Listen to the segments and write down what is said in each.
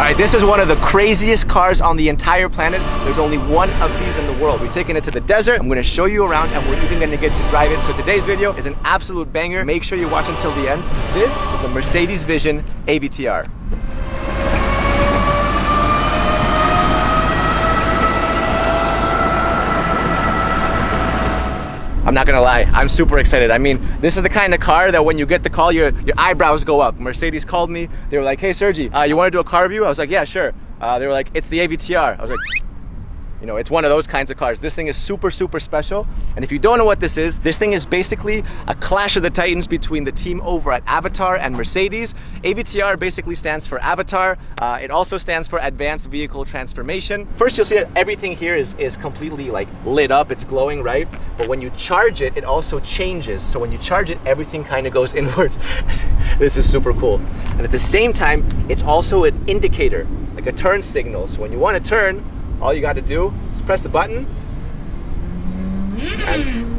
Alright, this is one of the craziest cars on the entire planet. There's only one of these in the world. We're taking it to the desert. I'm gonna show you around and we're even gonna get to drive it. So today's video is an absolute banger. Make sure you watch until the end. This is the Mercedes Vision AVTR. I'm not gonna lie, I'm super excited. I mean, this is the kind of car that when you get the call, your eyebrows go up. Mercedes called me. They were like, hey Sergi, you wanna do a car review? I was like, yeah, sure. They were like, it's the AVTR. I was like, you know, it's one of those kinds of cars. This thing is super, super special. And if you don't know what this thing is basically a clash of the titans between the team over at Avatar and Mercedes. AVTR basically stands for Avatar. It also stands for Advanced Vehicle Transformation. First, you'll see that everything here is completely like lit up. It's glowing, right? But when you charge it, it also changes. So when you charge it, everything kind of goes inwards. This is super cool. And at the same time, it's also an indicator, like a turn signal. So when you want to turn, all you got to do is press the button,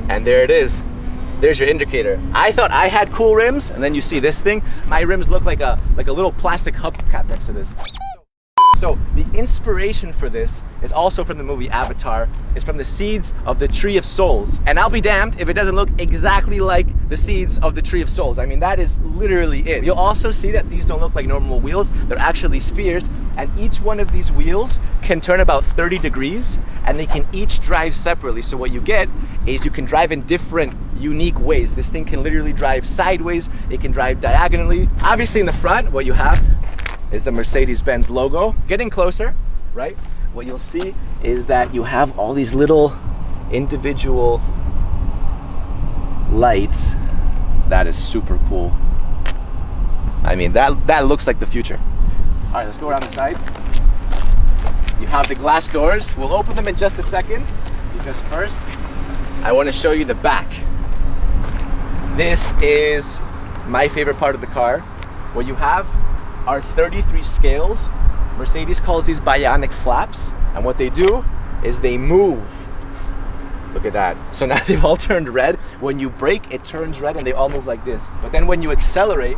and there it is. There's your indicator. I thought I had cool rims, and then you see this thing. My rims look like a little plastic hubcap next to this. So the inspiration for this is also from the movie Avatar. It's from the seeds of the Tree of Souls. And I'll be damned if it doesn't look exactly like the seeds of the Tree of Souls. I mean, that is literally it. You'll also see that these don't look like normal wheels. They're actually spheres. And each one of these wheels can turn about 30 degrees and they can each drive separately. So what you get is you can drive in different unique ways. This thing can literally drive sideways. It can drive diagonally. Obviously in the front, what you have is the Mercedes-Benz logo. Getting closer, right? What you'll see is that you have all these little individual lights. That is super cool. I mean, that looks like the future. All right, let's go around the side. You have the glass doors. We'll open them in just a second because first, I want to show you the back. This is my favorite part of the car. What you have are 33 scales. Mercedes calls these bionic flaps, and what they do is they move. Look at that. So now they've all turned red. When you brake, it turns red and they all move like this. But then when you accelerate,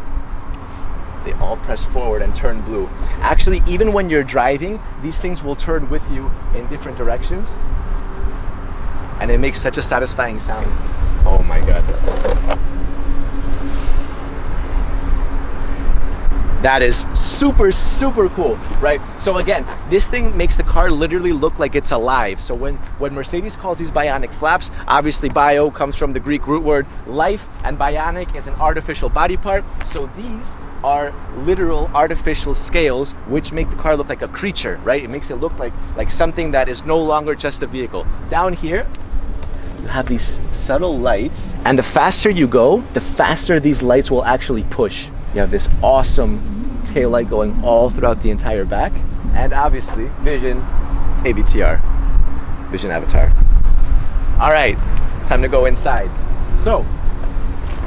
they all press forward and turn blue. Actually, even when you're driving, these things will turn with you in different directions. And it makes such a satisfying sound. Oh my God. That is super, super cool, right? So again, this thing makes the car literally look like it's alive. So when Mercedes calls these bionic flaps, obviously bio comes from the Greek root word life, and bionic is an artificial body part. So these are literal artificial scales which make the car look like a creature, right? It makes it look like something that is no longer just a vehicle. Down here, you have these subtle lights, and the faster you go, the faster these lights will actually push. You have this awesome taillight going all throughout the entire back. And obviously, Vision AVTR. Vision Avatar. All right, time to go inside. So,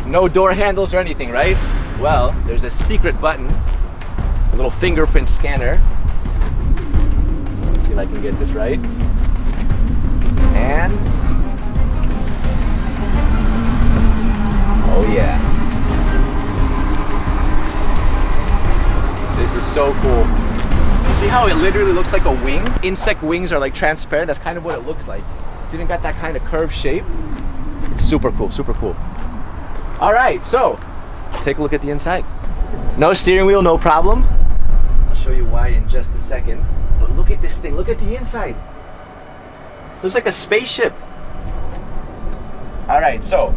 no door handles or anything, right? Well, there's a secret button, a little fingerprint scanner. Let's see if I can get this right. And, oh yeah. This is so cool. You see how it literally looks like a wing? Insect wings are like transparent. That's kind of what it looks like. It's even got that kind of curved shape. It's super cool, super cool. All right, so take a look at the inside. No steering wheel, no problem. I'll show you why in just a second. But look at this thing, look at the inside. This looks like a spaceship. All right, so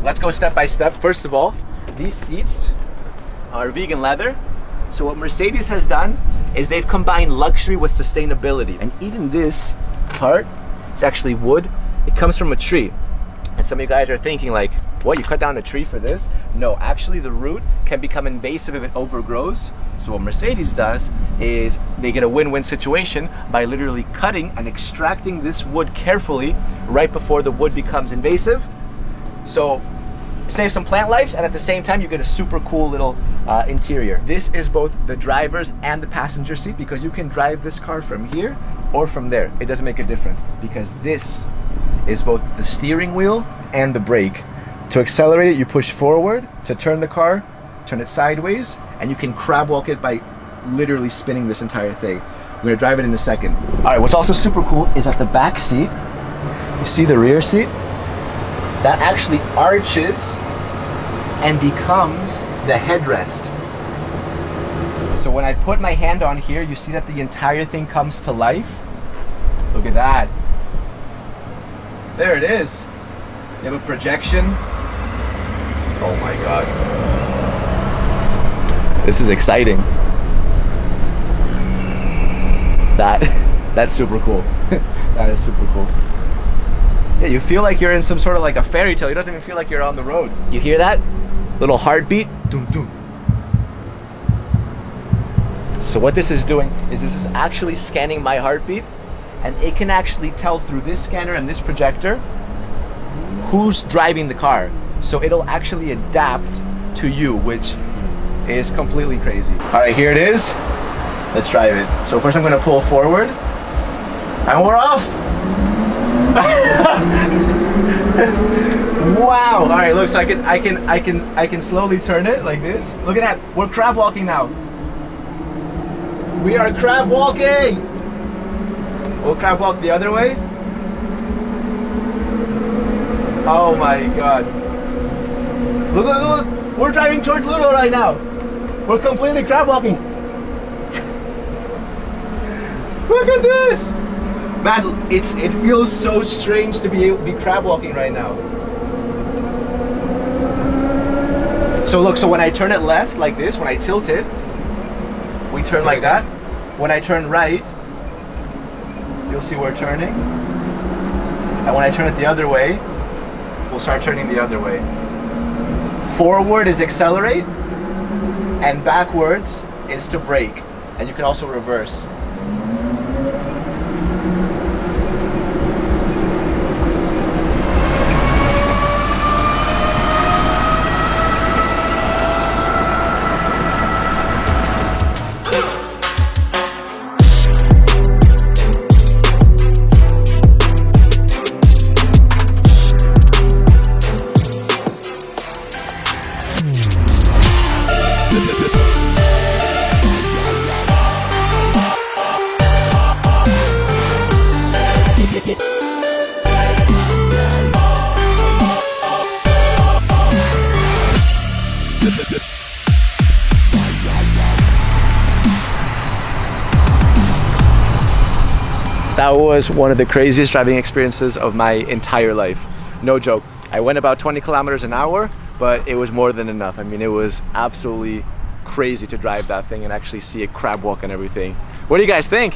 let's go step by step. First of all, these seats are vegan leather. So what Mercedes has done is they've combined luxury with sustainability. And even this part, it's actually wood. It comes from a tree. And some of you guys are thinking like, what, you cut down a tree for this? No, actually the root can become invasive if it overgrows. So what Mercedes does is they get a win-win situation by literally cutting and extracting this wood carefully right before the wood becomes invasive. So save some plant life, and at the same time you get a super cool little interior. This is both the driver's and the passenger seat because you can drive this car from here or from there. It doesn't make a difference because this is both the steering wheel and the brake. To accelerate it, you push forward. To turn the car, turn it sideways, and you can crab walk it by literally spinning this entire thing. I'm gonna drive it in a second. All right, what's also super cool is that the back seat, you see the rear seat? That actually arches and becomes the headrest. So when I put my hand on here, you see that the entire thing comes to life. Look at that. There it is. You have a projection. Oh my God. This is exciting. That's super cool. That is super cool. Yeah, you feel like you're in some sort of like a fairy tale. It doesn't even feel like you're on the road. You hear that? Little heartbeat. Doom, doom. So what this is doing is this is actually scanning my heartbeat, and it can actually tell through this scanner and this projector who's driving the car. So it'll actually adapt to you, which is completely crazy. All right, here it is. Let's drive it. So first I'm gonna pull forward, and we're off. Wow. All right, look, so I can slowly turn it like this. Look at that. We're crab walking now. We are crab walking. We'll crab walk the other way. Oh my God. Look, look, look. We're driving towards Ludo right now. We're completely crab walking. Look at this. Man, it feels so strange to be crab walking right now. So look, so when I turn it left like this, when I tilt it, we turn like that. When I turn right, you'll see we're turning. And when I turn it the other way, we'll start turning the other way. Forward is accelerate, and backwards is to brake. And you can also reverse. That was one of the craziest driving experiences of my entire life. No joke. I went about 20 kilometers an hour, but it was more than enough. I mean, it was absolutely crazy to drive that thing and actually see it crab walk and everything. What do you guys think?